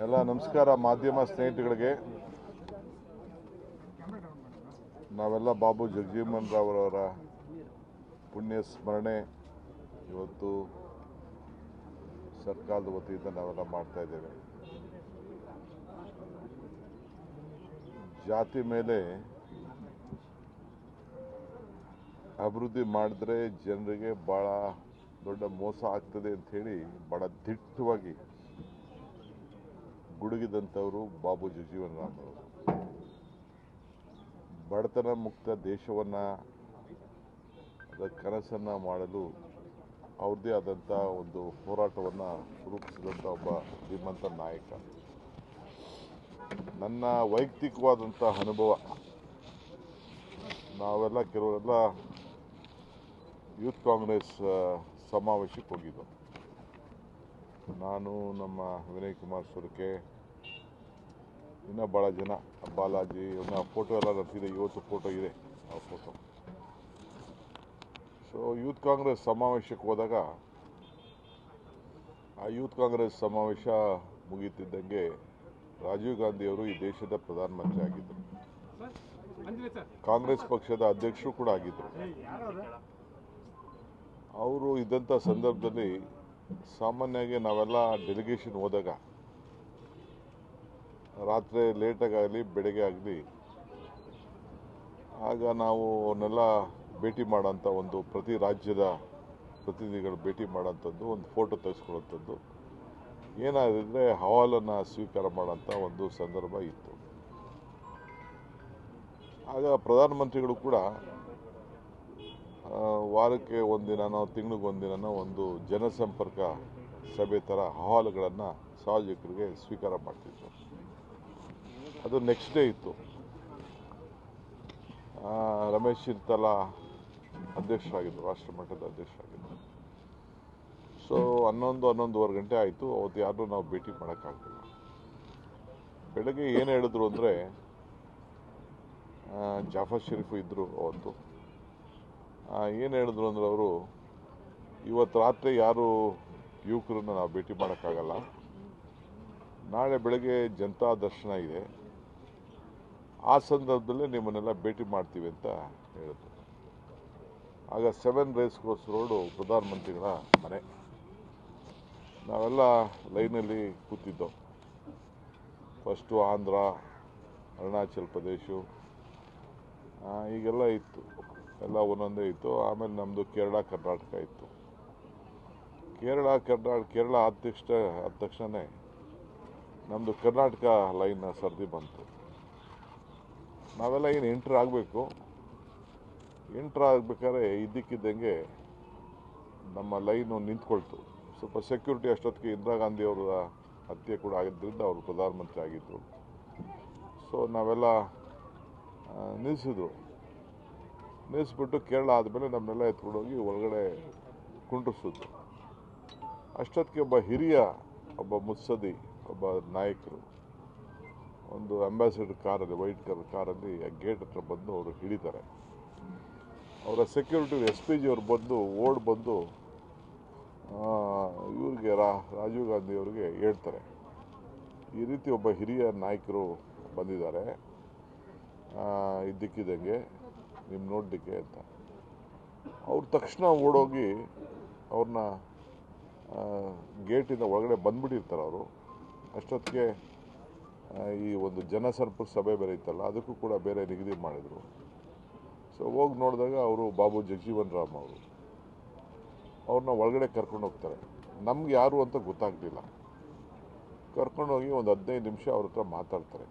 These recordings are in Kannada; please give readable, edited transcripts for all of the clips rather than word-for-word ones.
ಎಲ್ಲ ನಮಸ್ಕಾರ ಮಾಧ್ಯಮ ಸ್ನೇಹಿತರಿಗೆ. ನಾವೆಲ್ಲ ಬಾಬು ಜಗಜೀವನ್ ರಾವ್ ಅವರ ಪುಣ್ಯ ಸ್ಮರಣೆ ಇವತ್ತು ಸರ್ಕಾರದ ವತಿಯಿಂದ ನಾವೆಲ್ಲ ಮಾಡ್ತಾ ಇದ್ದೇವೆ. ಜಾತಿ ಮೇಲೆ ಅಭಿವೃದ್ಧಿ ಮಾಡಿದ್ರೆ ಜನರಿಗೆ ಭಾಳ ದೊಡ್ಡ ಮೋಸ ಆಗ್ತದೆ ಅಂಥೇಳಿ ಭಾಳ ದಿಟ್ಟವಾಗಿ ಗುಡುಗಿದಂಥವರು ಬಾಬು ಜಗಜೀವನ್ ರಾಮ್ ಅವರು. ಬಡತನ ಮುಕ್ತ ದೇಶವನ್ನು ಅದರ ಕನಸನ್ನು ಮಾಡಲು ಅವ್ರದ್ದೇ ಆದಂಥ ಒಂದು ಹೋರಾಟವನ್ನು ರೂಪಿಸಿದಂಥ ಒಬ್ಬ ಧೀಮಂತ ನಾಯಕ. ನನ್ನ ವೈಯಕ್ತಿಕವಾದಂಥ ಅನುಭವ, ನಾವೆಲ್ಲ ಕೆಲವರೆಲ್ಲ ಯೂತ್ ಕಾಂಗ್ರೆಸ್ ಸಮಾವೇಶಕ್ಕೆ ಹೋಗಿದ್ದು. ನಾನು, ನಮ್ಮ ವಿನಯ್ ಕುಮಾರ್ ಸುರ್ಕೆ, ಇನ್ನೂ ಭಾಳ ಜನ, ಬಾಲಾಜಿ, ಇನ್ನೂ ಫೋಟೋ ಎಲ್ಲ ನಡೆಸಿದೆ. ಇವತ್ತು ಫೋಟೋ ಇದೆ ಆ ಫೋಟೋ. ಸೊ ಯೂತ್ ಕಾಂಗ್ರೆಸ್ ಸಮಾವೇಶಕ್ಕೆ ಹೋದಾಗ ಆ ಯೂತ್ ಕಾಂಗ್ರೆಸ್ ಸಮಾವೇಶ ಮುಗಿತಿದ್ದಂಗೆ ರಾಜೀವ್ ಗಾಂಧಿಯವರು ಈ ದೇಶದ ಪ್ರಧಾನಮಂತ್ರಿ ಆಗಿದ್ದರು. ಕಾಂಗ್ರೆಸ್ ಪಕ್ಷದ ಅಧ್ಯಕ್ಷರು ಕೂಡ ಆಗಿದ್ದರು. ಅವರು ಇದ್ದಂಥ ಸಂದರ್ಭದಲ್ಲಿ ಸಾಮಾನ್ಯವಾಗಿ ನಾವೆಲ್ಲ ಡೆಲಿಗೇಷನ್ ಹೋದಾಗ ರಾತ್ರಿ ಲೇಟಾಗಲಿ ಬೆಳಗ್ಗೆ ಆಗಲಿ ಆಗ ನಾವು ಅವನ್ನೆಲ್ಲ ಭೇಟಿ ಮಾಡೋಂಥ ಒಂದು ಪ್ರತಿ ರಾಜ್ಯದ ಪ್ರತಿನಿಧಿಗಳು ಭೇಟಿ ಮಾಡೋಂಥದ್ದು, ಒಂದು ಫೋಟೋ ತೆಗೆಸ್ಕೊಳ್ಳೋಂಥದ್ದು, ಏನಾದರೆ ಹವಾಲನ್ನು ಸ್ವೀಕಾರ ಮಾಡೋಂಥ ಒಂದು ಸಂದರ್ಭ ಇತ್ತು. ಆಗ ಪ್ರಧಾನಮಂತ್ರಿಗಳು ಕೂಡ ವಾರಕ್ಕೆ ಒಂದಿನನೋ ತಿಂಗಳಿಗೊಂದಿನೋ ಒಂದು ಜನಸಂಪರ್ಕ ಸಭೆ ಥರ ಅಹವಾಲುಗಳನ್ನು ಸಾರ್ವಜನಿಕರಿಗೆ ಸ್ವೀಕಾರ ಮಾಡ್ತಿದ್ರು. ಅದು ನೆಕ್ಸ್ಟ್ ಡೇ ಇತ್ತು. ರಮೇಶ್ ಚಿಂತಲ ಅಧ್ಯಕ್ಷರಾಗಿದ್ದರು, ರಾಷ್ಟ್ರ ಮಟ್ಟದ ಅಧ್ಯಕ್ಷರಾಗಿದ್ದರು. ಸೊ 11-11:15 ಗಂಟೆ ಆಯಿತು. ಅವತ್ತು ಯಾರೂ ನಾವು ಭೇಟಿ ಮಾಡೋಕ್ಕಾಗಲಿಲ್ಲ. ಬೆಳಗ್ಗೆ ಏನು ಹೇಳಿದ್ರು ಅಂದರೆ, ಜಾಫರ್ ಶರೀಫ್ ಇದ್ದರು ಅವತ್ತು. ಏನು ಹೇಳಿದ್ರು ಅಂದರೆ ಅವರು, ಇವತ್ತು ರಾತ್ರಿ ಯಾರು ಯುವಕರನ್ನು ನಾವು ಭೇಟಿ ಮಾಡೋಕ್ಕಾಗಲ್ಲ, ನಾಳೆ ಬೆಳಗ್ಗೆ ಜನತಾ ದರ್ಶನ ಇದೆ, ಆ ಸಂದರ್ಭದಲ್ಲೇ ನಿಮ್ಮನ್ನೆಲ್ಲ ಭೇಟಿ ಮಾಡ್ತೀವಿ ಅಂತ ಹೇಳಿದ್ರು. ಆಗ 7 ರೇಸ್ ಕೋರ್ಸ್ ರೋಡು ಪ್ರಧಾನಮಂತ್ರಿಗಳ ಮನೆ. ನಾವೆಲ್ಲ ಲೈನಲ್ಲಿ ಕೂತಿದ್ದೋ. ಫಸ್ಟು ಆಂಧ್ರ, ಅರುಣಾಚಲ್ ಪ್ರದೇಶ ಹೀಗೆಲ್ಲ ಇತ್ತು, ಎಲ್ಲ ಒಂದೊಂದೇ ಇತ್ತು. ಆಮೇಲೆ ನಮ್ಮದು ಕೇರಳ, ಕರ್ನಾಟಕ ಇತ್ತು. ಕೇರಳ ಆದ ತಕ್ಷಣವೇ ನಮ್ಮದು ಕರ್ನಾಟಕ ಲೈನ್ ಸರ್ದಿ ಬಂತು. ನಾವೆಲ್ಲ ಏನು ಎಂಟ್ರ್ ಆಗಬೇಕು. ಎಂಟ್ರ್ ಆಗಬೇಕಾದ್ರೆ ಇದ್ದಕ್ಕಿದ್ದಂಗೆ ನಮ್ಮ ಲೈನು ನಿಂತ್ಕೊಳ್ತು. ಸ್ವಲ್ಪ ಸೆಕ್ಯೂರಿಟಿ ಅಷ್ಟೊತ್ತಿಗೆ ಇಂದಿರಾ ಗಾಂಧಿ ಅವರ ಹತ್ಯೆ ಕೂಡ ಆಗಿದ್ದರಿಂದ ಅವರು ಪ್ರಧಾನಮಂತ್ರಿ ಆಗಿದ್ದರು. ಸೊ ನಾವೆಲ್ಲ ನಿಲ್ಲಿಸ್ಬಿಟ್ಟು ಕೇರಳ ಆದಮೇಲೆ ನಮ್ಮನ್ನೆಲ್ಲ ಎತ್ಕೊಂಡೋಗಿ ಒಳಗಡೆ ಕುಂಡ್ರಿಸಿದ್ರು. ಅಷ್ಟೊತ್ತಿಗೆ ಒಬ್ಬ ಮುತ್ಸದಿ, ಒಬ್ಬ ನಾಯಕರು ಒಂದು ಅಂಬಾಸಿಡರ್ ಕಾರಲ್ಲಿ, ವೈಟ್ ಕಲರ್ ಕಾರಲ್ಲಿ ಗೇಟ್ ಹತ್ರ ಬಂದು ಅವರು ಹಿಡಿತಾರೆ. ಅವರ ಸೆಕ್ಯೂರಿಟಿ SP ಅವರು ಬಂದು ಇವ್ರಿಗೆ ರಾಜೀವ್ ಗಾಂಧಿ ಅವರಿಗೆ ಹೇಳ್ತಾರೆ, ಈ ರೀತಿ ಒಬ್ಬ ಹಿರಿಯ ನಾಯಕರು ಬಂದಿದ್ದಾರೆ ಇದ್ದಕ್ಕಿದ್ದಂಗೆ ನಿಮ್ಮ ನೋಡಲಿಕ್ಕೆ ಅಂತ. ಅವ್ರು ತಕ್ಷಣ ಓಡೋಗಿ ಅವ್ರನ್ನ ಗೇಟಿಂದ ಒಳಗಡೆ ಬಂದ್ಬಿಟ್ಟಿರ್ತಾರೆ ಅವರು. ಅಷ್ಟೊತ್ತಿಗೆ ಈ ಒಂದು ಜನಸಂಪರ್ಕ ಸಭೆ ಬೇರೆ ಇತ್ತಲ್ಲ, ಅದಕ್ಕೂ ಕೂಡ ಬೇರೆ ನಿಗದಿ ಮಾಡಿದರು. ಸೊ ಹೋಗಿ ನೋಡಿದಾಗ ಅವರು ಬಾಬು ಜಗಜೀವನ್ ರಾಮ್ ಅವರು. ಅವ್ರನ್ನ ಒಳಗಡೆ ಕರ್ಕೊಂಡು ಹೋಗ್ತಾರೆ. ನಮ್ಗೆ ಯಾರು ಅಂತ ಗೊತ್ತಾಗಲಿಲ್ಲ. ಕರ್ಕೊಂಡೋಗಿ ಒಂದು 15 ನಿಮಿಷ ಅವ್ರ ಹತ್ರ ಮಾತಾಡ್ತಾರೆ.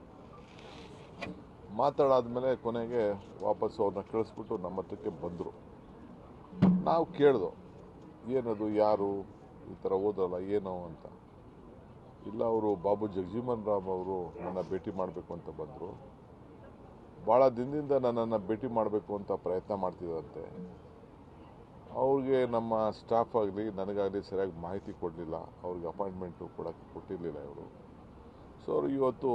ಮಾತಾಡಾದ್ಮೇಲೆ ಕೊನೆಗೆ ವಾಪಸ್ ಅವ್ರನ್ನ ಕಳಿಸ್ಬಿಟ್ಟು ನಮ್ಮ ಹತ್ರಕ್ಕೆ ಬಂದರು. ನಾವು ಕೇಳ್ದೋ, ಏನದು, ಯಾರು ಈ ಥರ ಹೋದ್ರಲ್ಲ ಏನೋ ಅಂತ. ಇಲ್ಲ, ಅವರು ಬಾಬು ಜಗಜೀವನ್ ರಾಮ್ ಅವರು ನನ್ನ ಭೇಟಿ ಮಾಡಬೇಕು ಅಂತ ಬಂದರು. ಭಾಳ ದಿನದಿಂದ ನನ್ನನ್ನು ಭೇಟಿ ಮಾಡಬೇಕು ಅಂತ ಪ್ರಯತ್ನ ಮಾಡ್ತಿದ್ದಂತೆ. ಅವ್ರಿಗೆ ನಮ್ಮ ಸ್ಟಾಫ್ ಆಗಲಿ ನನಗಾಗಲಿ ಸರಿಯಾಗಿ ಮಾಹಿತಿ ಕೊಡಲಿಲ್ಲ. ಅವ್ರಿಗೆ ಅಪಾಯಿಂಟ್ಮೆಂಟು ಕೊಟ್ಟಿರಲಿಲ್ಲ ಇವರು. ಸೊ ಅವರು ಇವತ್ತು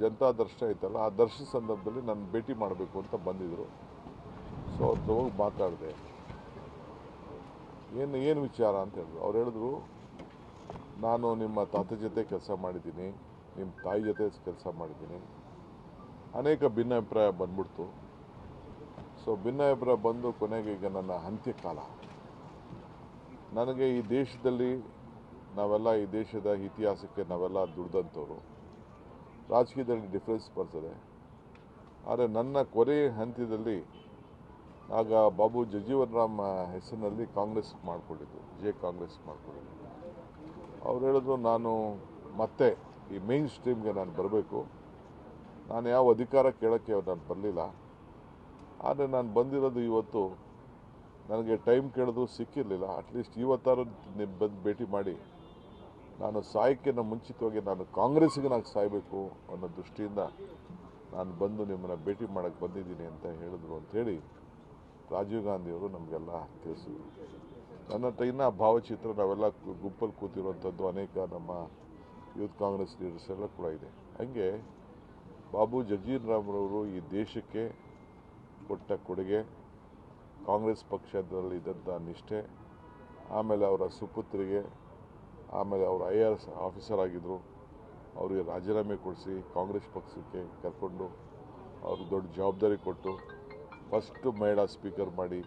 ಜನತಾ ದರ್ಶನ ಇತ್ತಲ್ಲ, ಆ ದರ್ಶನ ಸಂದರ್ಭದಲ್ಲಿ ನನ್ನ ಭೇಟಿ ಮಾಡಬೇಕು ಅಂತ ಬಂದಿದ್ದರು. ಸೊ ಅವ್ರದ್ದು ಹೋಗಿ ಮಾತಾಡಿದೆ. ಏನು ವಿಚಾರ ಅಂತ ಹೇಳಿದ್ರು. ಅವ್ರು ಹೇಳಿದ್ರು, ನಾನು ನಿಮ್ಮ ತಾತ ಜೊತೆ ಕೆಲಸ ಮಾಡಿದ್ದೀನಿ, ನಿಮ್ಮ ತಾಯಿ ಜೊತೆ ಕೆಲಸ ಮಾಡಿದ್ದೀನಿ. ಅನೇಕ ಭಿನ್ನಾಭಿಪ್ರಾಯ ಬಂದ್ಬಿಡ್ತು. ಸೊ ಭಿನ್ನಾಭಿಪ್ರಾಯ ಬಂದು ಕೊನೆಗೆ ಈಗ ನನ್ನ ಅಂತ್ಯಕಾಲ. ನನಗೆ ಈ ದೇಶದಲ್ಲಿ ನಾವೆಲ್ಲ ಈ ದೇಶದ ಇತಿಹಾಸಕ್ಕೆ ನಾವೆಲ್ಲ ದುಡ್ದಂಥವ್ರು. ರಾಜಕೀಯದಲ್ಲಿ ಡಿಫ್ರೆನ್ಸ್ ಬರ್ತದೆ. ಆದರೆ ನನ್ನ ಕೊನೆಯ ಹಂತದಲ್ಲಿ ಆಗ ಬಾಬು ಜಗಜೀವನ್ ರಾಮ್ ಹೆಸರಿನಲ್ಲಿ ಕಾಂಗ್ರೆಸ್ ಮಾಡಿಕೊಂಡಿದ್ದು, ಕಾಂಗ್ರೆಸ್ ಮಾಡಿಕೊಂಡಿದ್ದು. ಅವ್ರು ಹೇಳಿದ್ರು ನಾನು ಮತ್ತೆ ಈ ಮೇನ್ ಸ್ಟ್ರೀಮ್ಗೆ ನಾನು ಬರಬೇಕು. ನಾನು ಯಾವ ಅಧಿಕಾರ ಕೇಳೋಕ್ಕೆ ನಾನು ಬರಲಿಲ್ಲ. ಆದರೆ ನಾನು ಬಂದಿರೋದು ಇವತ್ತು ನನಗೆ ಟೈಮ್ ಕೇಳಿದ್ರು ಸಿಕ್ಕಿರಲಿಲ್ಲ. ಅಟ್ಲೀಸ್ಟ್ ಇವತ್ತಾರು ಬಂದು ಭೇಟಿ ಮಾಡಿ ನಾನು ಸಾಯಕ್ಕಿಂತ ಮುಂಚಿತವಾಗಿ ನಾನು ಕಾಂಗ್ರೆಸ್ಸಿಗೆ ನಾನು ಸಾಯಬೇಕು ಅನ್ನೋ ದೃಷ್ಟಿಯಿಂದ ನಾನು ಬಂದು ನಿಮ್ಮನ್ನು ಭೇಟಿ ಮಾಡೋಕ್ಕೆ ಬಂದಿದ್ದೀನಿ ಅಂತ ಹೇಳಿದ್ರು ಅಂಥೇಳಿ ರಾಜೀವ್ ಗಾಂಧಿಯವರು ನಮಗೆಲ್ಲ ತಿಳಿಸಿದ್ರು. ನನ್ನ ಹತ್ರ ಇನ್ನೂ ಭಾವಚಿತ್ರ ನಾವೆಲ್ಲ ಗುಂಪಲ್ಲಿ ಕೂತಿರುವಂಥದ್ದು ಅನೇಕ ನಮ್ಮ ಯೂತ್ ಕಾಂಗ್ರೆಸ್ ಲೀಡರ್ಸ್ ಎಲ್ಲ ಕೂಡ ಇದೆ. ಹಾಗೆ ಬಾಬು ಜಗಜೀವನ್ ರಾಮ್ರವರು ಈ ದೇಶಕ್ಕೆ ಕೊಟ್ಟ ಕೊಡುಗೆ, ಕಾಂಗ್ರೆಸ್ ಪಕ್ಷದಲ್ಲಿ ಇದ್ದಂಥ ನಿಷ್ಠೆ, ಆಮೇಲೆ ಅವರ ಸುಪುತ್ರಿಗೆ, ಆಮೇಲೆ ಅವರು IAS ಆಫೀಸರ್ ಆಗಿದ್ದರು, ಅವರಿಗೆ ರಾಜೀನಾಮೆ ಕೊಡಿಸಿ ಕಾಂಗ್ರೆಸ್ ಪಕ್ಷಕ್ಕೆ ಕರ್ಕೊಂಡು ಅವ್ರಿಗೆ ದೊಡ್ಡ ಜವಾಬ್ದಾರಿ ಕೊಟ್ಟು ಫಸ್ಟು ಮಹಿಳಾ ಸ್ಪೀಕರ್ ಮಾಡಿ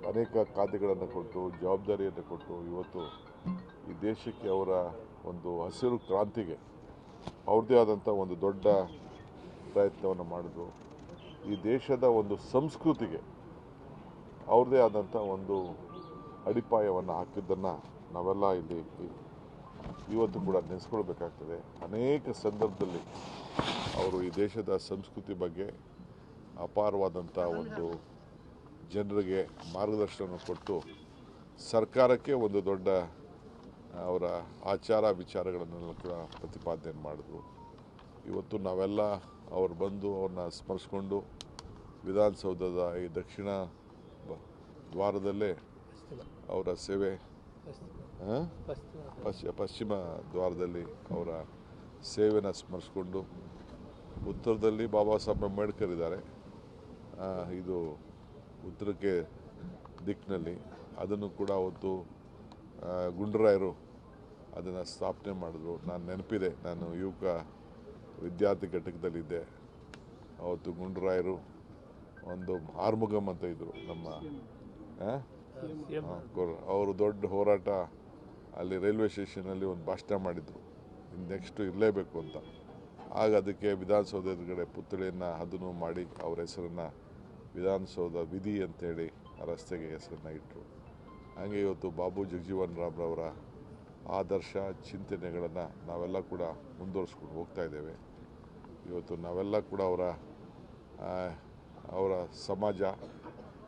ಅನೇಕ ಖಾತೆಗಳನ್ನು ಕೊಟ್ಟು ಜವಾಬ್ದಾರಿಯನ್ನು ಕೊಟ್ಟು ಇವತ್ತು ಈ ದೇಶಕ್ಕೆ ಅವರ ಒಂದು ಹಸಿರು ಕ್ರಾಂತಿಗೆ ಅವ್ರದ್ದೇ ಆದಂಥ ಒಂದು ದೊಡ್ಡ ಪ್ರಯತ್ನವನ್ನು ಮಾಡಿದ್ರು. ಈ ದೇಶದ ಒಂದು ಸಂಸ್ಕೃತಿಗೆ ಅವ್ರದ್ದೇ ಆದಂಥ ಒಂದು ಅಡಿಪಾಯವನ್ನು ಹಾಕಿದ್ದನ್ನು ನಾವೆಲ್ಲ ಇಲ್ಲಿ ಇವತ್ತು ಕೂಡ ನೆನೆಸ್ಕೊಳ್ಬೇಕಾಗ್ತದೆ. ಅನೇಕ ಸಂದರ್ಭದಲ್ಲಿ ಅವರು ಈ ದೇಶದ ಸಂಸ್ಕೃತಿ ಬಗ್ಗೆ ಅಪಾರವಾದಂಥ ಒಂದು ಜನರಿಗೆ ಮಾರ್ಗದರ್ಶನ ಕೊಟ್ಟು ಸರ್ಕಾರಕ್ಕೆ ಒಂದು ದೊಡ್ಡ ಅವರ ಆಚಾರ ವಿಚಾರಗಳನ್ನೆಲ್ಲ ಕೂಡ ಪ್ರತಿಪಾದನೆ ಮಾಡಿದ್ರು. ಇವತ್ತು ನಾವೆಲ್ಲ ಅವ್ರು ಬಂದು ಅವ್ರನ್ನ ಸ್ಮರಿಸ್ಕೊಂಡು ವಿಧಾನಸೌಧದ ಈ ದಕ್ಷಿಣ ದ್ವಾರದಲ್ಲೇ ಅವರ ಸೇವೆ, ಪಶ್ಚಿಮ ದ್ವಾರದಲ್ಲಿ ಅವರ ಸೇವೆನ ಸ್ಮರಿಸ್ಕೊಂಡು, ಉತ್ತರದಲ್ಲಿ ಬಾಬಾ ಸಾಹೇಬ್ ಅಂಬೇಡ್ಕರ್ ಇದ್ದಾರೆ, ಇದು ಉತ್ತರಕ್ಕೆ ದಿಕ್ಕಿನಲ್ಲಿ ಅದನ್ನು ಕೂಡ ಅವತ್ತು ಗುಂಡರಾಯರು ಅದನ್ನು ಸ್ಥಾಪನೆ ಮಾಡಿದ್ರು. ನಾನು ನೆನಪಿದೆ, ನಾನು ಯುವಕ ವಿದ್ಯಾರ್ಥಿ ಘಟಕದಲ್ಲಿದ್ದೆ. ಅವತ್ತು ಗುಂಡರಾಯರು ಒಂದು ಆರ್ಮುಗಮ್ ಅಂತ ಇದ್ದರು ನಮ್ಮ ಅವರು ದೊಡ್ಡ ಹೋರಾಟ ಅಲ್ಲಿ ರೈಲ್ವೆ ಸ್ಟೇಷನಲ್ಲಿ ಒಂದು ಭಾಷಣ ಮಾಡಿದರು, ನೆಕ್ಸ್ಟು ಇರಲೇಬೇಕು ಅಂತ. ಆಗ ಅದಕ್ಕೆ ವಿಧಾನಸೌಧ ಎದುರುಗಡೆ ಪುತ್ಥಳಿಯನ್ನು ಅದನ್ನು ಮಾಡಿ ಅವರ ಹೆಸರನ್ನು ವಿಧಾನಸೌಧ ವಿಧಿ ಅಂತೇಳಿ ಆ ರಸ್ತೆಗೆ ಹೆಸರನ್ನು ಇಟ್ಟರು. ಹಾಗೆ ಇವತ್ತು ಬಾಬು ಜಗಜೀವನ್ ರಾಮ್ರವರ ಆದರ್ಶ ಚಿಂತನೆಗಳನ್ನು ನಾವೆಲ್ಲ ಕೂಡ ಮುಂದುವರಿಸ್ಕೊಂಡು ಹೋಗ್ತಾ ಇದ್ದೇವೆ. ಇವತ್ತು ನಾವೆಲ್ಲ ಕೂಡ ಅವರ ಸಮಾಜ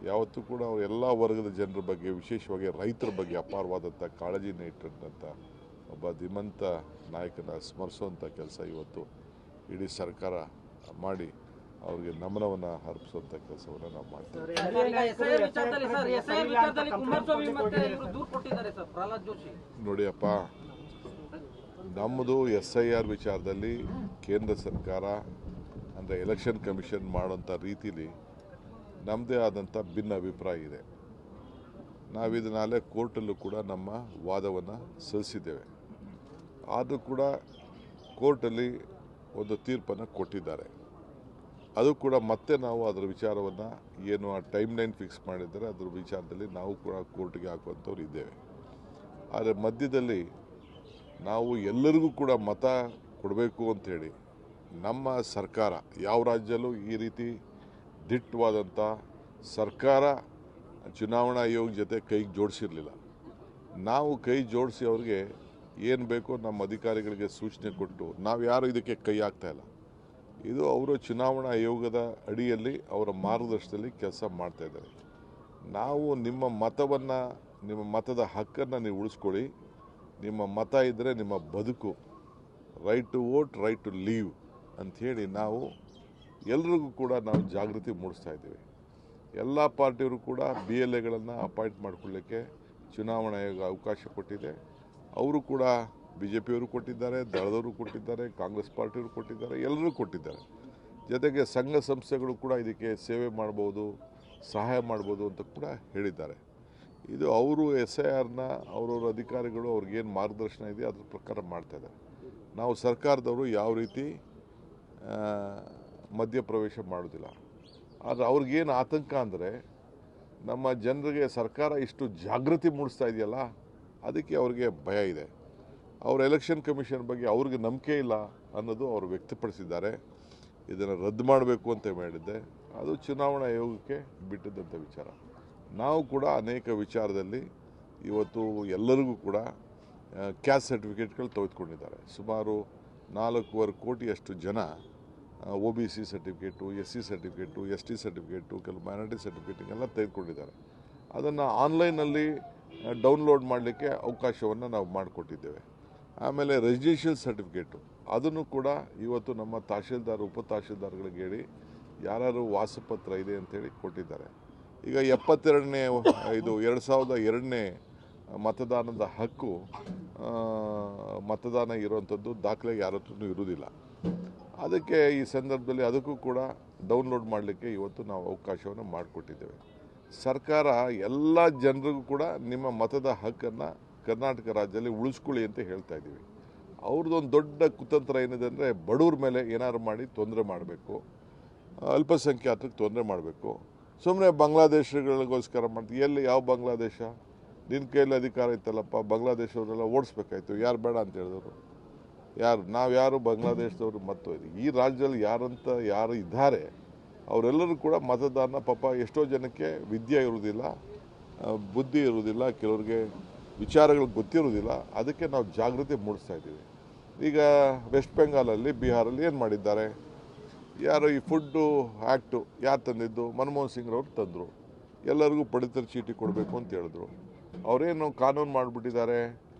ಯಾವತ್ತೂ ಕೂಡ ಅವರು ಎಲ್ಲ ವರ್ಗದ ಜನರ ಬಗ್ಗೆ, ವಿಶೇಷವಾಗಿ ರೈತರ ಬಗ್ಗೆ ಅಪಾರವಾದಂಥ ಕಾಳಜಿನ ಇಟ್ಟಿದ್ದಂಥ ಒಬ್ಬ ಧೀಮಂತ ನಾಯಕನ ಸ್ಮರಿಸುವಂಥ ಕೆಲಸ ಇವತ್ತು ಇಡೀ ಸರ್ಕಾರ ಮಾಡಿ ಅವ್ರಿಗೆ ನಮನವನ್ನು ಅರ್ಪಿಸುವಂಥ ಕೆಲಸವನ್ನು ನಾವು ಮಾಡ್ತೀವಿ. ನೋಡಿಯಪ್ಪ, ನಮ್ಮದು SIR ವಿಚಾರದಲ್ಲಿ ಕೇಂದ್ರ ಸರ್ಕಾರ ಅಂದರೆ ಎಲೆಕ್ಷನ್ ಕಮಿಷನ್ ಮಾಡೋಂಥ ರೀತಿಲಿ ನಮ್ಮದೇ ಆದಂಥ ಭಿನ್ನ ಅಭಿಪ್ರಾಯ ಇದೆ. ನಾವಿದನ್ನಾಲೆ ಕೋರ್ಟಲ್ಲೂ ಕೂಡ ನಮ್ಮ ವಾದವನ್ನು ಸಲ್ಲಿಸಿದ್ದೇವೆ. ಆದರೂ ಕೂಡ ಕೋರ್ಟಲ್ಲಿ ಒಂದು ತೀರ್ಪನ್ನು ಕೊಟ್ಟಿದ್ದಾರೆ. ಅದು ಕೂಡ ಮತ್ತೆ ನಾವು ಅದರ ವಿಚಾರವನ್ನು ಏನು ಆ ಟೈಮ್ ಲೈನ್ ಫಿಕ್ಸ್ ಮಾಡಿದ್ದಾರೆ ಅದರ ವಿಚಾರದಲ್ಲಿ ನಾವು ಕೂಡ ಕೋರ್ಟ್ಗೆ ಹಾಕುವಂಥವ್ರು ಇದ್ದೇವೆ. ಆದರೆ ಮಧ್ಯದಲ್ಲಿ ನಾವು ಎಲ್ಲರಿಗೂ ಕೂಡ ಮತ ಕೊಡಬೇಕು ಅಂಥೇಳಿ ನಮ್ಮ ಸರ್ಕಾರ ಯಾವ ರಾಜ್ಯದಲ್ಲೂ ಈ ರೀತಿ ದಿಟ್ಟವಾದಂಥ ಸರ್ಕಾರ ಚುನಾವಣಾ ಆಯೋಗ ಜೊತೆ ಕೈಗೆ ಜೋಡಿಸಿರಲಿಲ್ಲ. ನಾವು ಕೈ ಜೋಡಿಸಿ ಅವ್ರಿಗೆ ಏನು ಬೇಕೋ ನಮ್ಮ ಅಧಿಕಾರಿಗಳಿಗೆ ಸೂಚನೆ ಕೊಟ್ಟು ನಾವು ಯಾರು ಇದಕ್ಕೆ ಕೈ ಹಾಕ್ತಾಯಿಲ್ಲ. ಇದು ಅವರು ಚುನಾವಣಾ ಆಯೋಗದ ಅಡಿಯಲ್ಲಿ ಅವರ ಮಾರ್ಗದರ್ಶನದಲ್ಲಿ ಕೆಲಸ ಮಾಡ್ತಾಯಿದ್ದಾರೆ. ನಾವು ನಿಮ್ಮ ಮತವನ್ನು, ನಿಮ್ಮ ಮತದ ಹಕ್ಕನ್ನು ನೀವು ಉಳಿಸ್ಕೊಳ್ಳಿ. ನಿಮ್ಮ ಮತ ಇದ್ದರೆ ನಿಮ್ಮ ಬದುಕು, right to vote, right to live ಅಂಥೇಳಿ ನಾವು ಎಲ್ರಿಗೂ ಕೂಡ ನಾವು ಜಾಗೃತಿ ಮೂಡಿಸ್ತಾ ಇದ್ದೀವಿ. ಎಲ್ಲ ಪಾರ್ಟಿಯವರು ಕೂಡ BLAಗಳನ್ನು ಅಪಾಯಿಂಟ್ ಮಾಡಿಕೊಳ್ಳಿಕ್ಕೆ ಚುನಾವಣಾ ಆಯೋಗ ಅವಕಾಶ ಕೊಟ್ಟಿದೆ. ಅವರು ಕೂಡ BJPಯವರು ಕೊಟ್ಟಿದ್ದಾರೆ, ದಳದವರು ಕೊಟ್ಟಿದ್ದಾರೆ, ಕಾಂಗ್ರೆಸ್ ಪಾರ್ಟಿಯವರು ಕೊಟ್ಟಿದ್ದಾರೆ, ಎಲ್ಲರೂ ಕೊಟ್ಟಿದ್ದಾರೆ. ಜೊತೆಗೆ ಸಂಘ ಸಂಸ್ಥೆಗಳು ಕೂಡ ಇದಕ್ಕೆ ಸೇವೆ ಮಾಡ್ಬೋದು, ಸಹಾಯ ಮಾಡ್ಬೋದು ಅಂತ ಕೂಡ ಹೇಳಿದ್ದಾರೆ. ಇದು ಅವರು SIRನ ಅವರವ್ರ ಅಧಿಕಾರಿಗಳು ಅವ್ರಿಗೇನು ಮಾರ್ಗದರ್ಶನ ಇದೆ ಅದ್ರ ಪ್ರಕಾರ ಮಾಡ್ತಾಯಿದ್ದಾರೆ. ನಾವು ಸರ್ಕಾರದವರು ಯಾವ ರೀತಿ ಮಧ್ಯಪ್ರವೇಶ ಮಾಡೋದಿಲ್ಲ. ಆದರೆ ಅವ್ರಿಗೇನು ಆತಂಕ ಅಂದರೆ ನಮ್ಮ ಜನರಿಗೆ ಸರ್ಕಾರ ಇಷ್ಟು ಜಾಗೃತಿ ಮೂಡಿಸ್ತಾ ಇದೆಯಲ್ಲ, ಅದಕ್ಕೆ ಅವ್ರಿಗೆ ಭಯ ಇದೆ. ಅವ್ರ ಎಲೆಕ್ಷನ್ ಕಮಿಷನ್ ಬಗ್ಗೆ ಅವ್ರಿಗೆ ನಂಬಿಕೆ ಇಲ್ಲ ಅನ್ನೋದು ಅವರು ವ್ಯಕ್ತಪಡಿಸಿದ್ದಾರೆ. ಇದನ್ನು ರದ್ದು ಮಾಡಬೇಕು ಅಂತ ಮಾಡಿದ್ದೆ, ಅದು ಚುನಾವಣಾ ಆಯೋಗಕ್ಕೆ ಬಿಟ್ಟಿದ್ದಂಥ ವಿಚಾರ. ನಾವು ಕೂಡ ಅನೇಕ ವಿಚಾರದಲ್ಲಿ ಇವತ್ತು ಎಲ್ಲರಿಗೂ ಕೂಡ ಕ್ಯಾಸ್ಟ್ ಸರ್ಟಿಫಿಕೇಟ್ಗಳು ತೆಗೆದುಕೊಂಡಿದ್ದಾರೆ. ಸುಮಾರು 4.25 ಕೋಟಿಯಷ್ಟು ಜನ OBC certificate, SC certificate, ST certificate, ಕೆಲವು ಮೈನಾರಿಟಿ ಸರ್ಟಿಫಿಕೇಟಿಂಗೆಲ್ಲ ತೆಗೆದುಕೊಂಡಿದ್ದಾರೆ. ಅದನ್ನು ಆನ್ಲೈನಲ್ಲಿ ಡೌನ್ಲೋಡ್ ಮಾಡಲಿಕ್ಕೆ ಅವಕಾಶವನ್ನು ನಾವು ಮಾಡಿಕೊಟ್ಟಿದ್ದೇವೆ. ಆಮೇಲೆ ರೆಸಿಡೆನ್ಷಿಯಲ್ ಸರ್ಟಿಫಿಕೇಟು ಅದನ್ನು ಕೂಡ ಇವತ್ತು ನಮ್ಮ ತಹಶೀಲ್ದಾರ್, ಉಪ ತಹಶೀಲ್ದಾರ್ಗಳಿಗೆ ಹೇಳಿ ಯಾರು ವಾಸಪತ್ರ ಇದೆ ಅಂತೇಳಿ ಕೊಟ್ಟಿದ್ದಾರೆ. ಈಗ 72ನೇ 2002ನೇ ಮತದಾನದ ಹಕ್ಕು ಮತದಾನ ಇರುವಂಥದ್ದು ದಾಖಲೆ ಯಾರ ಹತ್ರನೂ ಇರುವುದಿಲ್ಲ. ಅದಕ್ಕೆ ಈ ಸಂದರ್ಭದಲ್ಲಿ ಅದಕ್ಕೂ ಕೂಡ ಡೌನ್ಲೋಡ್ ಮಾಡಲಿಕ್ಕೆ ಇವತ್ತು ನಾವು ಅವಕಾಶವನ್ನು ಮಾಡಿಕೊಟ್ಟಿದ್ದೇವೆ. ಸರ್ಕಾರ ಎಲ್ಲ ಜನರಿಗೂ ಕೂಡ ನಿಮ್ಮ ಮತದ ಹಕ್ಕನ್ನು ಕರ್ನಾಟಕ ರಾಜ್ಯದಲ್ಲಿ ಉಳಿಸ್ಕೊಳ್ಳಿ ಅಂತ ಹೇಳ್ತಾ ಇದ್ದೀವಿ. ಅವ್ರದ್ದೊಂದು ದೊಡ್ಡ ಕುತಂತ್ರ ಏನಿದೆ ಅಂದರೆ ಬಡವ್ರ ಮೇಲೆ ಏನಾದ್ರು ಮಾಡಿ ತೊಂದರೆ ಮಾಡಬೇಕು, ಅಲ್ಪಸಂಖ್ಯಾತರಿಗೆ ತೊಂದರೆ ಮಾಡಬೇಕು. ಸುಮ್ಮನೆ ಬಾಂಗ್ಲಾದೇಶಗಳಿಗೋಸ್ಕರ ಮಾಡ್ತೀವಿ. ಎಲ್ಲಿ ಯಾವ ಬಾಂಗ್ಲಾದೇಶ? ನಿನ್ನ ಕೈಯಲ್ಲಿ ಅಧಿಕಾರ ಇತ್ತಲ್ಲಪ್ಪ, ಬಾಂಗ್ಲಾದೇಶವರೆಲ್ಲ ಓಡಿಸ್ಬೇಕಾಯ್ತು. ಯಾರು ಬೇಡ ಅಂತ ಹೇಳಿದವರು? ನಾವು ಯಾರು ಬಾಂಗ್ಲಾದೇಶದವರು ಮತ್ತು ಈ ರಾಜ್ಯದಲ್ಲಿ ಯಾರು ಇದ್ದಾರೆ ಅವರೆಲ್ಲರೂ ಕೂಡ ಮತದಾನ ಪಾಪ ಎಷ್ಟೋ ಜನಕ್ಕೆ ವಿದ್ಯೆ ಇರುವುದಿಲ್ಲ, ಬುದ್ಧಿ ಇರುವುದಿಲ್ಲ, ಕೆಲವ್ರಿಗೆ ವಿಚಾರಗಳು ಗೊತ್ತಿರುವುದಿಲ್ಲ. ಅದಕ್ಕೆ ನಾವು ಜಾಗೃತಿ ಮೂಡಿಸ್ತಾ ಇದ್ದೀವಿ. ಈಗ ವೆಸ್ಟ್ ಬೆಂಗಾಲಲ್ಲಿ, ಬಿಹಾರಲ್ಲಿ ಏನು ಮಾಡಿದ್ದಾರೆ? ಯಾರು ಈ ಫುಡ್ಡು ಆ್ಯಕ್ಟು ಯಾರು ತಂದಿದ್ದು? ಮನಮೋಹನ್ ಸಿಂಗ್ರವ್ರು ತಂದರು. ಎಲ್ಲರಿಗೂ ಪಡಿತರ ಚೀಟಿ ಕೊಡಬೇಕು ಅಂತ ಹೇಳಿದ್ರು. ಅವರೇನು ಕಾನೂನು ಮಾಡಿಬಿಟ್ಟಿದ್ದಾರೆ,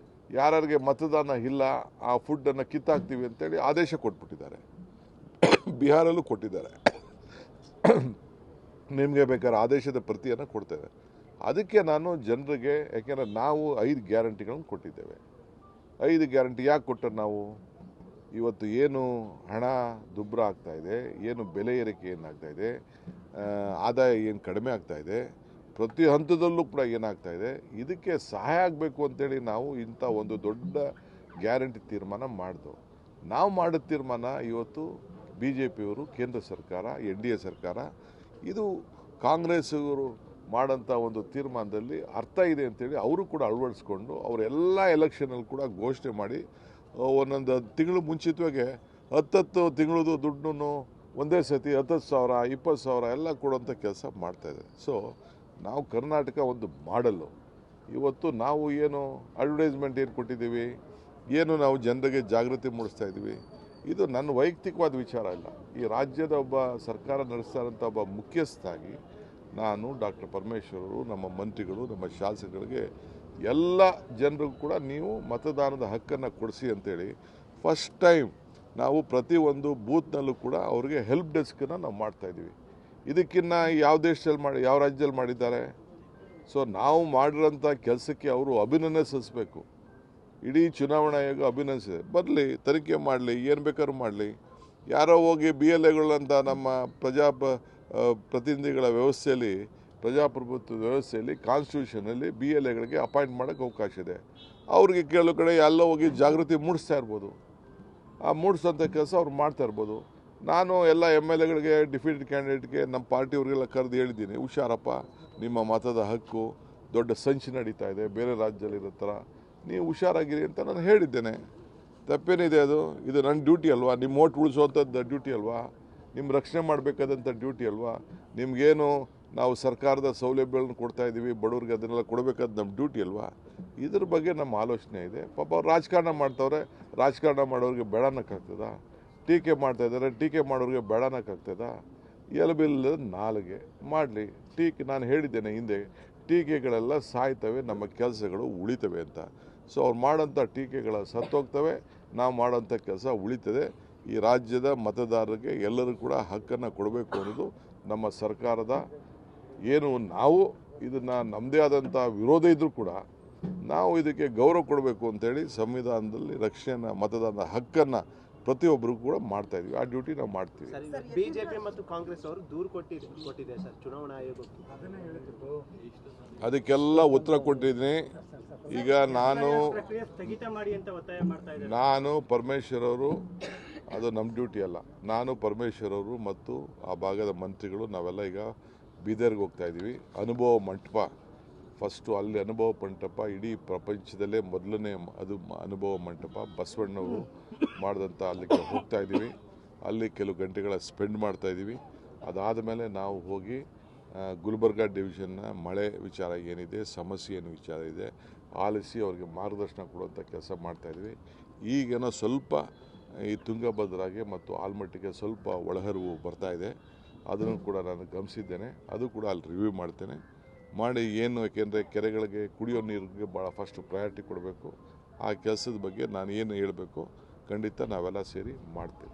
ಯಾರಿಗೆ ಮತದಾನ ಇಲ್ಲ ಆ ಫುಡ್ಡನ್ನು ಕಿತ್ತಾಕ್ತೀವಿ ಅಂತೇಳಿ ಆದೇಶ ಕೊಟ್ಬಿಟ್ಟಿದ್ದಾರೆ. ಬಿಹಾರಲ್ಲೂ ಕೊಟ್ಟಿದ್ದಾರೆ. ನಿಮಗೆ ಬೇಕಾದ್ರೆ ಆದೇಶದ ಪ್ರತಿಯನ್ನು ಕೊಡ್ತೇವೆ. ಅದಕ್ಕೆ ನಾನು ಜನರಿಗೆ, ಯಾಕೆಂದರೆ ನಾವು 5 ಗ್ಯಾರಂಟಿಗಳನ್ನು ಕೊಟ್ಟಿದ್ದೇವೆ. 5 ಗ್ಯಾರಂಟಿ ಯಾಕೆ ಕೊಟ್ಟರೆ ನಾವು ಇವತ್ತು ಏನು ಹಣ ದುಬ್ಬರ ಆಗ್ತಾಯಿದೆ, ಏನು ಬೆಲೆ ಏರಿಕೆ ಏನಾಗ್ತಾಯಿದೆ, ಆದಾಯ ಏನು ಕಡಿಮೆ ಆಗ್ತಾಯಿದೆ, ಪ್ರತಿ ಹಂತದಲ್ಲೂ ಕೂಡ ಏನಾಗ್ತಾಯಿದೆ, ಇದಕ್ಕೆ ಸಹಾಯ ಆಗಬೇಕು ಅಂತೇಳಿ ನಾವು ಇಂಥ ಒಂದು ದೊಡ್ಡ ಗ್ಯಾರಂಟಿ ತೀರ್ಮಾನ ಮಾಡಿದೆವು. ನಾವು ಮಾಡಿದ ತೀರ್ಮಾನ ಇವತ್ತು BJPಯವರು, ಕೇಂದ್ರ ಸರ್ಕಾರ, NDA ಸರ್ಕಾರ, ಇದು ಕಾಂಗ್ರೆಸ್ಸವರು ಮಾಡೋಂಥ ಒಂದು ತೀರ್ಮಾನದಲ್ಲಿ ಅರ್ಥ ಇದೆ ಅಂತೇಳಿ ಅವರು ಕೂಡ ಅಳವಡಿಸ್ಕೊಂಡು ಅವರೆಲ್ಲ ಎಲೆಕ್ಷನಲ್ಲಿ ಕೂಡ ಘೋಷಣೆ ಮಾಡಿ ಒಂದೊಂದು ತಿಂಗಳು ಮುಂಚಿತವಾಗಿ 10 ತಿಂಗಳದು ದುಡ್ಡನ್ನು ಒಂದೇ ಸತಿ 10,000, 20,000 ಎಲ್ಲ ಕೊಡುವಂಥ ಕೆಲಸ ಮಾಡ್ತಾಯಿದೆ. ಸೊ ನಾವು ಕರ್ನಾಟಕ ಒಂದು ಮಾಡಲ್ಲು. ಇವತ್ತು ನಾವು ಏನು ಅಡ್ವರ್ಟೈಸ್ಮೆಂಟ್ ಏನು ಕೊಟ್ಟಿದ್ದೀವಿ, ಏನು ನಾವು ಜನರಿಗೆ ಜಾಗೃತಿ ಮೂಡಿಸ್ತಾ ಇದ್ದೀವಿ, ಇದು ನನ್ನ ವೈಯಕ್ತಿಕವಾದ ವಿಚಾರ ಇಲ್ಲ. ಈ ರಾಜ್ಯದ ಒಬ್ಬ ಸರ್ಕಾರ ನಡೆಸ್ತಾ ಇರೋಂಥ ಒಬ್ಬ ಮುಖ್ಯಸ್ಥನಾಗಿ ನಾನು, ಡಾಕ್ಟರ್ ಪರಮೇಶ್ವರರು, ನಮ್ಮ ಮಂತ್ರಿಗಳು, ನಮ್ಮ ಶಾಸಕರಿಗೆ ಎಲ್ಲ ಜನರಿಗೂ ಕೂಡ ನೀವು ಮತದಾನದ ಹಕ್ಕನ್ನು ಕೊಡಿಸಿ ಅಂತೇಳಿ ಫಸ್ಟ್ ಟೈಮ್ ನಾವು ಪ್ರತಿಯೊಂದು ಬೂತ್ನಲ್ಲೂ ಕೂಡ ಅವ್ರಿಗೆ ಹೆಲ್ಪ್ ಡೆಸ್ಕನ್ನು ನಾವು ಮಾಡ್ತಾಯಿದ್ದೀವಿ. ಇದಕ್ಕಿನ್ನ ಯಾವ ದೇಶದಲ್ಲಿ ಯಾವ ರಾಜ್ಯದಲ್ಲಿ ಮಾಡಿದ್ದಾರೆ? ಸೊ ನಾವು ಮಾಡಿರೋಂಥ ಕೆಲಸಕ್ಕೆ ಅವರು ಅಭಿನಂದನೆ ಸಲ್ಲಿಸಬೇಕು. ಇಡೀ ಚುನಾವಣಾ ಆಯೋಗ ಅಭಿನಂದಿಸಿದೆ. ಬರಲಿ, ತನಿಖೆ ಮಾಡಲಿ, ಏನು ಬೇಕಾದ್ರೂ ಮಾಡಲಿ. ಯಾರೋ ಹೋಗಿ BLAಗಳಂತ ನಮ್ಮ ಪ್ರತಿನಿಧಿಗಳ ವ್ಯವಸ್ಥೆಯಲ್ಲಿ, ಪ್ರಜಾಪ್ರಭುತ್ವ ವ್ಯವಸ್ಥೆಯಲ್ಲಿ, ಕಾನ್ಸ್ಟಿಟ್ಯೂಷನಲ್ಲಿ BLAಗಳಿಗೆ ಅಪಾಯಿಂಟ್ ಮಾಡೋಕ್ಕೆ ಅವಕಾಶ ಇದೆ. ಅವ್ರಿಗೆ ಕೆಲವು ಕಡೆ ಎಲ್ಲೋ ಹೋಗಿ ಜಾಗೃತಿ ಮೂಡಿಸ್ತಾ ಇರ್ಬೋದು. ಆ ಮೂಡಿಸೋಂಥ ಕೆಲಸ ಅವ್ರು ಮಾಡ್ತಾ ಇರ್ಬೋದು. ನಾನು ಎಲ್ಲ MLAಗಳಿಗೆ, ಡಿಫೀಟೆಡ್ ಕ್ಯಾಂಡಿಡೇಟ್ಗೆ, ನಮ್ಮ ಪಾರ್ಟಿಯವ್ರಿಗೆಲ್ಲ ಕರೆದು ಹೇಳಿದ್ದೀನಿ, ಹುಷಾರಪ್ಪ, ನಿಮ್ಮ ಮತದ ಹಕ್ಕು ದೊಡ್ಡ ಸಂಚು ನಡೀತಾ ಇದೆ ಬೇರೆ ರಾಜ್ಯದಲ್ಲಿರೋ ಥರ, ನೀವು ಹುಷಾರಾಗಿರಿ ಅಂತ ನಾನು ಹೇಳಿದ್ದೇನೆ. ತಪ್ಪೇನಿದೆ ಅದು? ಇದು ನನ್ನ ಡ್ಯೂಟಿ ಅಲ್ವಾ? ನಿಮ್ಮ ಓಟ್ ಉಳಿಸೋವಂಥದ್ದು ಡ್ಯೂಟಿ ಅಲ್ವಾ? ನಿಮ್ಮ ರಕ್ಷಣೆ ಮಾಡಬೇಕಾದಂಥ ಡ್ಯೂಟಿ ಅಲ್ವಾ? ನಿಮಗೇನು ನಾವು ಸರ್ಕಾರದ ಸೌಲಭ್ಯಗಳನ್ನು ಕೊಡ್ತಾ ಇದ್ದೀವಿ, ಬಡವ್ರಿಗೆ ಅದನ್ನೆಲ್ಲ ಕೊಡಬೇಕಾದ ನಮ್ಮ ಡ್ಯೂಟಿ ಅಲ್ವಾ? ಇದ್ರ ಬಗ್ಗೆ ನಮ್ಮ ಆಲೋಚನೆ ಇದೆ. ಪಾಪ ಅವ್ರು ರಾಜಕಾರಣ ಮಾಡ್ತವ್ರೆ, ರಾಜಕಾರಣ ಮಾಡೋರಿಗೆ ಬೇಡನಕ್ಕಾಗ್ತದ? ಟೀಕೆ ಮಾಡ್ತಾಯಿದ್ದಾರೆ, ಟೀಕೆ ಮಾಡೋರಿಗೆ ಬೇಡನಕ್ಕಾಗ್ತದ? ಎಲಬಿಲ್ಲದ ನಾಲಿಗೆ ಮಾಡಲಿ. ನಾನು ಹೇಳಿದ್ದೇನೆ ಹಿಂದೆ, ಟೀಕೆಗಳೆಲ್ಲ ಸಾಯ್ತವೆ, ನಮ್ಮ ಕೆಲಸಗಳು ಉಳಿತವೆ ಅಂತ. ಸೊ ಅವ್ರು ಮಾಡೋಂಥ ಟೀಕೆಗಳ ಸತ್ತೋಗ್ತವೆ, ನಾವು ಮಾಡೋಂಥ ಕೆಲಸ ಉಳಿತದೆ. ಈ ರಾಜ್ಯದ ಮತದಾರರಿಗೆ ಎಲ್ಲರೂ ಕೂಡ ಹಕ್ಕನ್ನು ಕೊಡಬೇಕು ಅನ್ನೋದು ನಮ್ಮ ಸರ್ಕಾರದ ಏನು. ನಾವು ಇದನ್ನು ನಮ್ಮದೇ ಆದಂಥ ವಿರೋಧ ಇದ್ದರೂ ಕೂಡ ನಾವು ಇದಕ್ಕೆ ಗೌರವ ಕೊಡಬೇಕು ಅಂತೇಳಿ ಸಂವಿಧಾನದಲ್ಲಿ ರಕ್ಷಣೆ ಮತದಾನದ ಹಕ್ಕನ್ನು ಪ್ರತಿಯೊಬ್ಬರಿಗೂ ಕೂಡ ಮಾಡ್ತಾ ಇದೀವಿ. ಆ ಡ್ಯೂಟಿ ನಾವು ಮಾಡ್ತೀವಿ. ಬಿಜೆಪಿ ಮತ್ತು ಕಾಂಗ್ರೆಸ್ ಅವರು ದೂರು ಕೊಟ್ಟಿದೆ ಸರ್ ಚುನಾವಣಾ ಆಯೋಗಕ್ಕೆ. ಅದಕ್ಕೆಲ್ಲ ಉತ್ತರ ಕೊಟ್ಟಿದ್ದೀನಿ. ಈಗ ನಾನು ಪ್ರಕ್ರಿಯೆ ಸ್ಥಗಿತ ಮಾಡಿ ಅಂತ ಒತ್ತಾಯ ಮಾಡ್ತಾ ಇದ್ದಾರೆ. ನಾನು ಪರಮೇಶ್ವರ್ ಅವರು, ಅದು ನಮ್ಮ ಡ್ಯೂಟಿ ಅಲ್ಲ, ನಾನು ಪರಮೇಶ್ವರ್ ಅವರು ಮತ್ತು ಆ ಭಾಗದ ಮಂತ್ರಿಗಳು ನಾವೆಲ್ಲ ಈಗ ಬೀದರ್ಗೆ ಹೋಗ್ತಾ ಇದ್ದೀವಿ. ಅನುಭವ ಮಂಟಪ ಫಸ್ಟು, ಅಲ್ಲಿ ಅನುಭವ ಮಂಟಪ ಇಡೀ ಪ್ರಪಂಚದಲ್ಲೇ ಮೊದಲನೇ ಅದು ಅನುಭವ ಮಂಟಪ ಬಸವಣ್ಣವರು ಮಾಡಿದಂಥ ಅಲ್ಲಿಗೆ ಹೋಗ್ತಾ ಇದ್ದೀವಿ. ಅಲ್ಲಿ ಕೆಲವು ಗಂಟೆಗಳ ಸ್ಪೆಂಡ್ ಮಾಡ್ತಾ ಇದ್ದೀವಿ. ಅದಾದ ಮೇಲೆ ನಾವು ಹೋಗಿ ಗುಲ್ಬರ್ಗಾ ಡಿವಿಷನ್ನ ಮಳೆ ವಿಚಾರ ಏನಿದೆ, ಸಮಸ್ಯೆ ಏನು ವಿಚಾರ ಇದೆ ಆಲಿಸಿ ಅವರಿಗೆ ಮಾರ್ಗದರ್ಶನ ಕೊಡುವಂಥ ಕೆಲಸ ಮಾಡ್ತಾಯಿದ್ವಿ. ಈಗೇನೋ ಸ್ವಲ್ಪ ಈ ತುಂಗಭದ್ರಾಗೆ ಮತ್ತು ಆಲ್ಮಟ್ಟಿಗೆ ಸ್ವಲ್ಪ ಒಳಹರಿವು ಬರ್ತಾ ಇದೆ. ಅದನ್ನು ಕೂಡ ನಾನು ಗಮನಿಸಿದ್ದೇನೆ. ಅದು ಕೂಡ ಅಲ್ಲಿ ರಿವ್ಯೂ ಮಾಡ್ತೇನೆ ಮಾಡಿ ಏನು, ಏಕೆಂದರೆ ಕೆರೆಗಳಿಗೆ ಕುಡಿಯೋ ನೀರಿಗೆ ಭಾಳ ಫಸ್ಟ್ ಪ್ರಯಾರಿಟಿ ಕೊಡಬೇಕು. ಆ ಕೆಲಸದ ಬಗ್ಗೆ ನಾನು ಏನು ಹೇಳಬೇಕು ಖಂಡಿತ ನಾವೆಲ್ಲ ಸೇರಿ ಮಾಡ್ತೇವೆ.